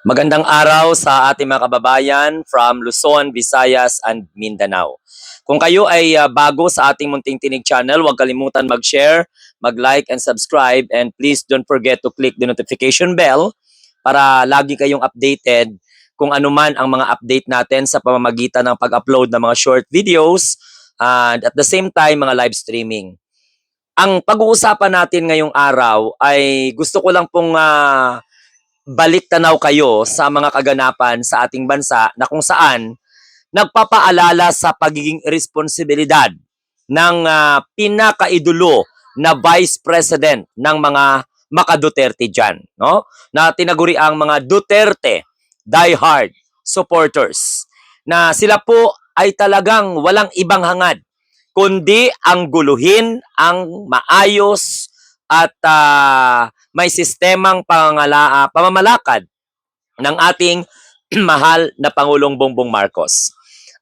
Magandang araw sa ating mga kababayan from Luzon, Visayas, and Mindanao. Kung kayo ay bago sa ating Munting Tinig channel, huwag kalimutan mag-share, mag-like, and subscribe. And please don't forget to click the notification bell para lagi kayong updated kung ano man ang mga update natin sa pamamagitan ng pag-upload ng mga short videos and at the same time, mga live streaming. Ang pag-uusapan natin ngayong araw ay gusto ko lang pong balik tanaw kayo sa mga kaganapan sa ating bansa na kung saan nagpapaalala sa pagiging responsibilidad ng pinakaidolo na Vice President ng mga maka-Duterte dyan, no? Na tinaguri ang mga Duterte diehard supporters. Na sila po ay talagang walang ibang hangad kundi ang guluhin ang maayos at may sistemang pamamalakad ng ating mahal na Pangulong Bongbong Marcos.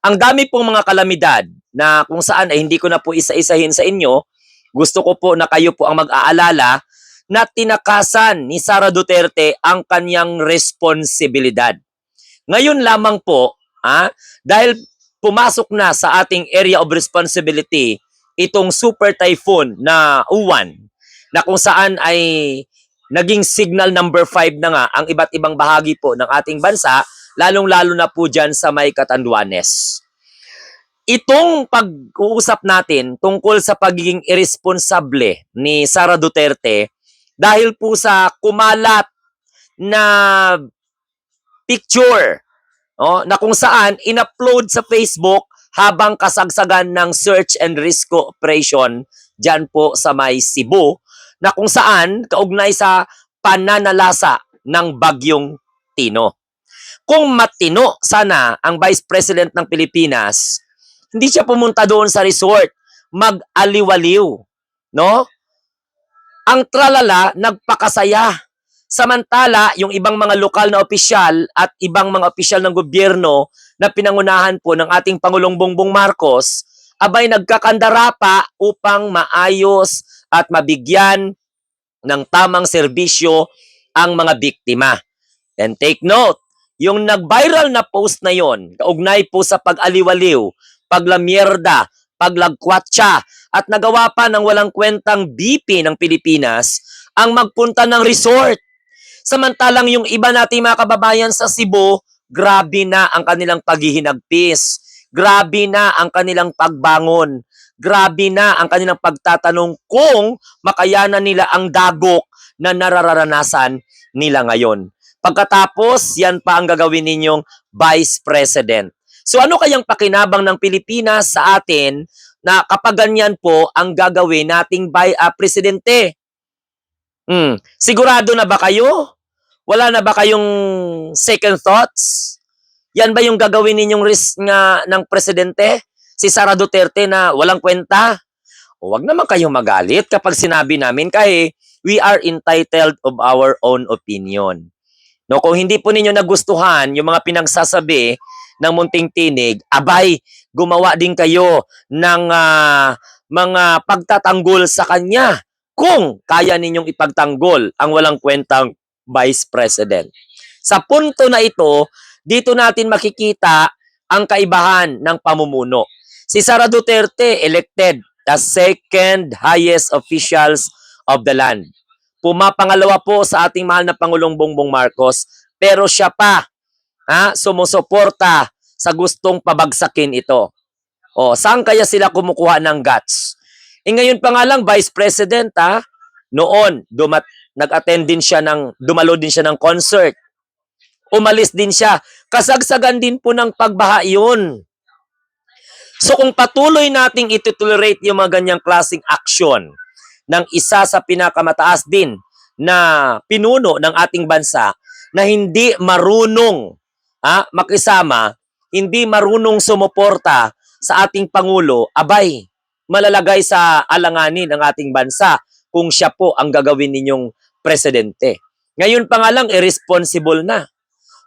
Ang dami pong mga kalamidad na kung saan ay hindi ko na po isa-isahin sa inyo. Gusto ko po na kayo po ang mag-aalala na tinakasan ni Sara Duterte ang kanyang responsibilidad. Ngayon lamang po, dahil pumasok na sa ating area of responsibility itong super typhoon na Uwan, na kung saan ay naging signal number 5 na nga ang iba't ibang bahagi po ng ating bansa, lalong-lalo na po dyan sa may Catanduanes. Itong pag-uusap natin tungkol sa pagiging irresponsable ni Sara Duterte dahil po sa kumalat na picture, na kung saan in-upload sa Facebook habang kasagsagan ng search and rescue operation dyan po sa may Cebu, na kung saan kaugnay sa pananalasa ng Bagyong Tino. Kung matino sana ang Vice President ng Pilipinas, hindi siya pumunta doon sa resort, mag-aliwaliw, no? Ang tralala, nagpakasaya. Samantala, yung ibang mga lokal na opisyal at ibang mga opisyal ng gobyerno na pinangunahan po ng ating Pangulong Bongbong Marcos, abay nagkakandara pa upang maayos at mabigyan ng tamang serbisyo ang mga biktima. And take note, yung nag-viral na post na yon, kaugnay po sa pag-aliwaliw, paglamierda, paglagkwatsa, at nagawa pa ng walang kwentang BP ng Pilipinas ang magpunta ng resort. Samantalang yung iba nating mga kababayan sa Cebu, grabe na ang kanilang paghihinagpis. Grabe na ang kanilang pagbangon. Grabe na ang kanilang pagtatanong kung makayanan nila ang dagok na nararanasan nila ngayon. Pagkatapos, yan pa ang gagawin ninyong Vice President. So ano kayang pakinabang ng Pilipinas sa atin na kapag ganyan po ang gagawin nating Presidente? Sigurado na ba kayo? Wala na ba kayong second thoughts? Yan ba yung gagawin ninyong risk nga ng presidente? Si Sara Duterte na walang kwenta? O wag naman kayong magalit kapag sinabi namin kasi we are entitled of our own opinion. No, kung hindi po ninyo nagustuhan yung mga pinagsasabi ng Munting Tinig, abay, gumawa din kayo ng mga pagtatanggol sa kanya kung kaya ninyong ipagtanggol ang walang kwentang Vice President. Sa punto na ito, dito natin makikita ang kaibahan ng pamumuno. Si Sara Duterte elected as second highest officials of the land. Pumapangalawa po sa ating mahal na Pangulong Bongbong Marcos, pero siya pa sumusuporta sa gustong pabagsakin ito. Saan kaya sila kumukuha ng guts? Ngayon pa nga lang, Vice President, noon, nag-attend din siya dumalo din siya ng concert. Umalis din siya. Kasagsagan din po ng pagbaha yun. So kung patuloy nating itutolerate yung mga ganyang klaseng aksyon ng isa sa pinakamataas din na pinuno ng ating bansa na hindi marunong makisama, hindi marunong sumuporta sa ating Pangulo, abay, malalagay sa alanganin ang ating bansa kung siya po ang gagawin ninyong presidente. Ngayon pa nga lang, irresponsible na.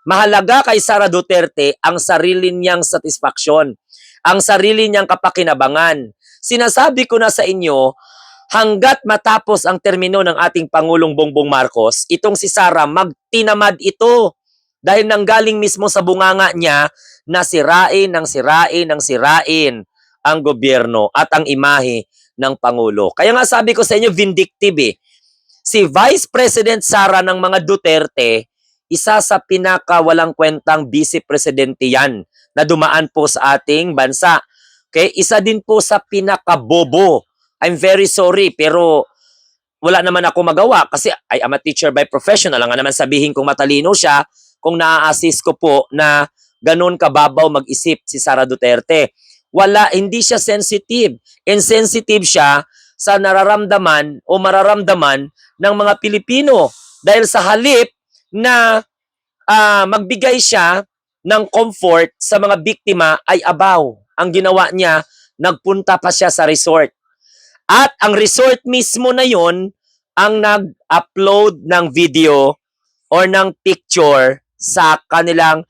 Mahalaga kay Sara Duterte ang sarili niyang satisfaction, ang sarili niyang kapakinabangan. Sinasabi ko na sa inyo, hanggat matapos ang termino ng ating Pangulong Bongbong Marcos, itong si Sara magtinamad ito. Dahil nanggaling mismo sa bunganga niya na sirain ang gobyerno at ang imahe ng Pangulo. Kaya nga sabi ko sa inyo, vindictive eh. Si Vice President Sara ng mga Duterte, isa sa pinakawalang kwentang vice presidente yan na dumaan po sa ating bansa. Okay? Isa din po sa pinakabobo. I'm very sorry, pero wala naman ako magawa kasi I am a teacher by profession. Alam nga naman sabihin kung matalino siya, kung naa-assist ko po na ganun kababaw mag-isip si Sara Duterte. Hindi siya sensitive. Insensitive siya sa nararamdaman o mararamdaman ng mga Pilipino. Dahil sa halip na magbigay siya ng comfort sa mga biktima ay abaw. Ang ginawa niya, nagpunta pa siya sa resort. At ang resort mismo na yon ang nag-upload ng video or ng picture sa kanilang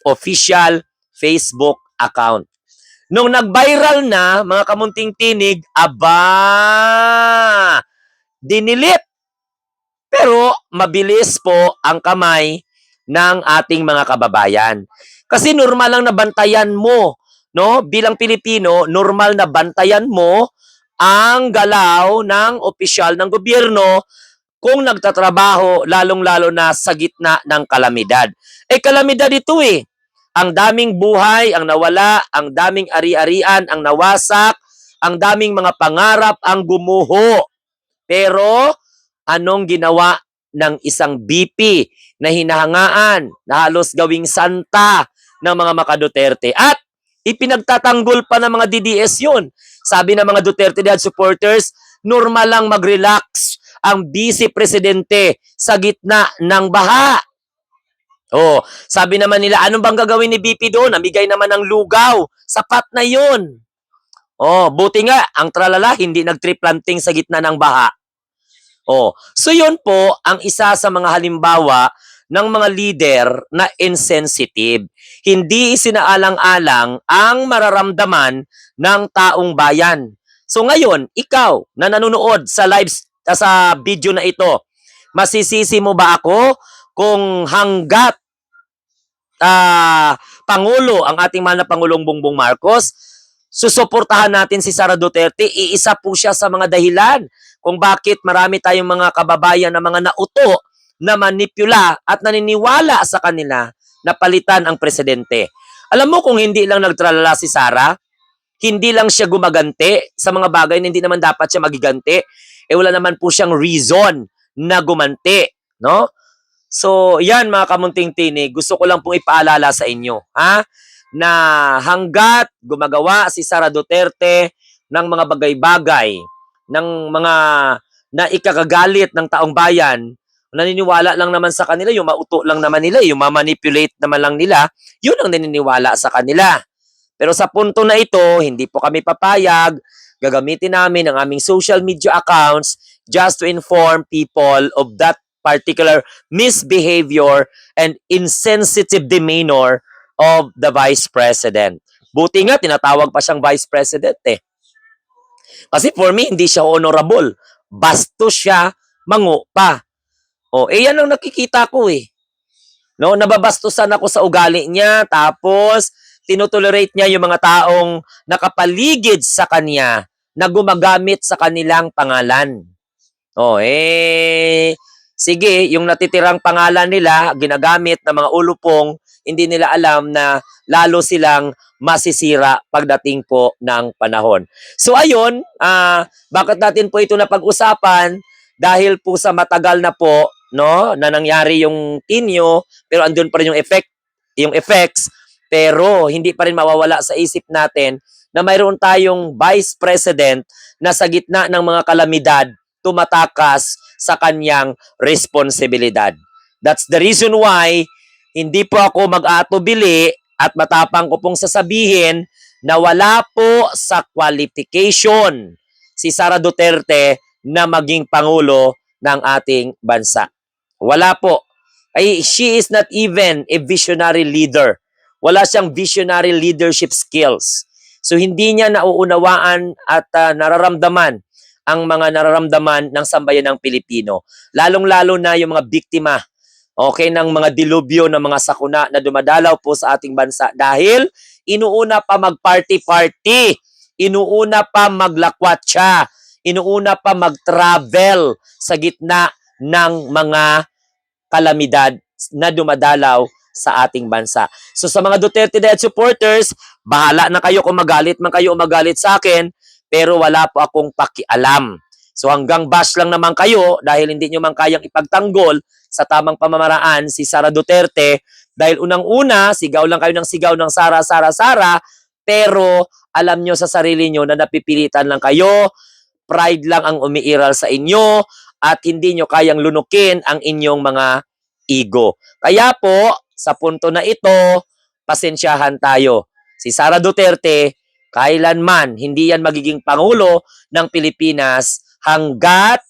official Facebook account. Nung nag-viral na, mga kamunting tinig, dinilit. Pero mabilis po ang kamay ng ating mga kababayan. Kasi normal lang na bantayan mo, no? Bilang Pilipino, normal na bantayan mo ang galaw ng opisyal ng gobyerno kung nagtatrabaho, lalong-lalo na sa gitna ng kalamidad. Kalamidad ito eh. Ang daming buhay ang nawala, ang daming ari-arian ang nawasak, ang daming mga pangarap ang gumuho. Pero anong ginawa ng isang BP na hinahangaan, na halos gawing santa ng mga maka-Duterte? At ipinagtatanggol pa ng mga DDS yun. Sabi ng mga Duterte Dad supporters, normal lang mag-relax ang vice presidente sa gitna ng baha. Sabi naman nila, ano bang gagawin ni BP doon? Namigay naman ng lugaw. Sapat na yun. Buti nga, ang tralala, hindi nag-tree planting sa gitna ng baha. So yun po ang isa sa mga halimbawa ng mga leader na insensitive. Hindi isinaalang-alang ang mararamdaman ng taong bayan. So ngayon, ikaw na nanonood sa sa video na ito, masisisi mo ba ako kung hanggat Pangulo, ang ating mahal na Pangulong Bongbong Marcos, susuportahan natin si Sara Duterte? Iisa po siya sa mga dahilan kung bakit marami tayong mga kababayan na mga nauto na manipula at naniniwala sa kanila na palitan ang presidente. Alam mo, kung hindi lang nagtralala si Sara, hindi lang siya gumagante sa mga bagay na hindi naman dapat siya magigante, wala naman po siyang reason na gumante, no? So, yan mga kamunting tinig, gusto ko lang pong ipaalala sa inyo, na hanggat gumagawa si Sara Duterte ng mga bagay-bagay, ng mga na ikakagalit ng taong bayan, naniniwala lang naman sa kanila, yung mauto lang naman nila, yung mamanipulate naman lang nila, yun ang naniniwala sa kanila. Pero sa punto na ito, hindi po kami papayag, gagamitin namin ang aming social media accounts just to inform people of that particular misbehavior and insensitive demeanor of the Vice President. Buti nga, tinatawag pa siyang Vice President eh. Kasi for me, hindi siya honorable. Bastos siya, mangu pa. Yan ang nakikita ko eh. No, nababastusan ako sa ugali niya, tapos tinotolerate niya yung mga taong nakapaligid sa kanya na gumagamit sa kanilang pangalan. Sige, yung natitirang pangalan nila, ginagamit ng mga ulupong, hindi nila alam na lalo silang masisira pagdating po ng panahon. So ayun, bakit natin po ito napag-usapan? Dahil po sa matagal na po, no, na nangyari yung tinyo, pero andun pa rin yung effects, pero hindi pa rin mawawala sa isip natin na mayroon tayong Vice President na sa gitna ng mga kalamidad, tumatakas sa kanyang responsibilidad. That's the reason why hindi po ako mag-atubili at matapang ko pong sasabihin na wala po sa qualification si Sara Duterte na maging Pangulo ng ating bansa. Wala po. She is not even a visionary leader. Wala siyang visionary leadership skills. So hindi niya nauunawaan at nararamdaman ang mga nararamdaman ng sambayan ng Pilipino. Lalong-lalo na yung mga biktima okay, ng mga dilubyo ng mga sakuna na dumadalaw po sa ating bansa dahil inuuna pa mag-party-party, inuuna pa maglakwatsa, inuuna pa mag-travel sa gitna ng mga kalamidad na dumadalaw sa ating bansa. So sa mga Duterte Dead supporters, bahala na kayo kung magalit man kayo o magalit sa akin, pero wala po akong pakialam. So hanggang bash lang naman kayo dahil hindi nyo man kayang ipagtanggol sa tamang pamamaraan si Sara Duterte dahil unang-una, sigaw lang kayo ng sigaw ng Sara, Sara, Sara, pero alam nyo sa sarili nyo na napipilitan lang kayo, pride lang ang umiiral sa inyo, at hindi nyo kayang lunukin ang inyong mga ego. Kaya po, sa punto na ito, pasensyahan tayo. Si Sara Duterte, kailanman hindi yan magiging Pangulo ng Pilipinas hanggat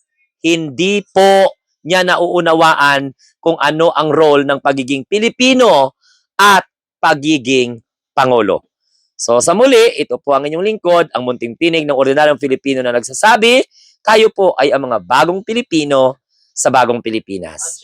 hindi po niya nauunawaan kung ano ang role ng pagiging Pilipino at pagiging Pangulo. So sa muli, ito po ang inyong lingkod, ang munting tinig ng ordinaryong Pilipino na nagsasabi, kayo po ay ang mga bagong Pilipino sa bagong Pilipinas.